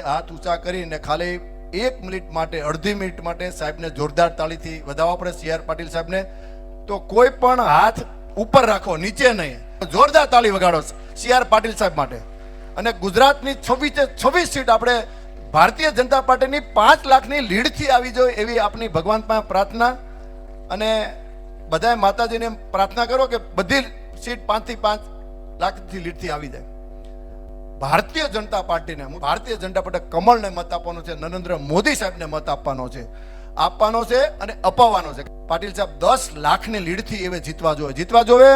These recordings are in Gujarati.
હાથ ઊંચા કરીને ખાલી 1 મિનિટ માટે, અડધી મિનિટ માટે સાહેબને જોરદાર તાળીથી વધાવવા પડે, સી આર પાટીલ સાહેબને. તો કોઈ પણ હાથ ઉપર રાખો, નીચે નહીં. જોરદાર તાળી વગાડો સી આર પાટીલ સાહેબ માટે. અને ગુજરાતની 26 સીટ આપણે ભારતીય જનતા પાર્ટીની 5 લાખની લીડથી આવી જોઈએ એવી આપની ભગવાન પાસે પ્રાર્થના. અને બધાએ માતાજીને પ્રાર્થના કરો કે બધી સીટ 5 થી 5 લાખથી લીડથી આવી જાય. ભારતીય જનતા પાર્ટીને, ભારતીય જનતા પાર્ટી કમળને મત આપવાનો છે, નરેન્દ્ર મોદી સાહેબને મત આપવાનો છે અને અપાવવાનો છે. પાટીલ સાહેબ 10 લાખની લીડથી એવે જીતવા જોવે. જીતવા જોવે,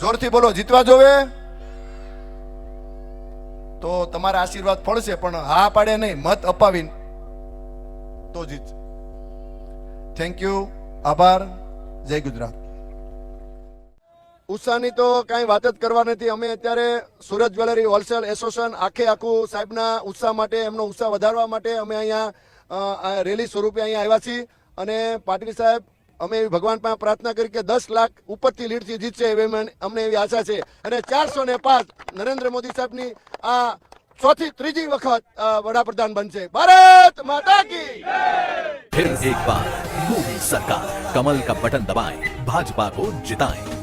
જોરથી બોલો, જીતવા જોવે. તો તમારા આશીર્વાદ ફળશે, પણ હા પાડે નહીં, મત અપાવીને તો જીત. થેન્ક યુ, આભાર, જય ગુજરાત. ઉત્સાહની તો કાંઈ વાત જ કરવા નથી. અમે અત્યારે સુરત જ્વેલરી હોલસેલ એસોસિએશન આખું સાહેબના ઉત્સાહ માટે, એમનો ઉત્સાહ વધારવા માટે અમે અહીંયા રેલી સ્વરૂપે અહીંયા આવ્યા છીએ. અને પાટીલ સાહેબ, અમે એવી ભગવાન પાસે પ્રાર્થના કરી કે 10 લાખ ઉપરથી લીડથી જીતશે એવી અમને એવી આશા છે. અને 405 નરેન્દ્ર મોદી સાહેબની આ ત્રીજી વખત વડાપ્રધાન બનશે. ભારત માતા કી फिर एक बार मोदी सरकार, कमल का बटन दबाएं, भाजपा को जिताएं.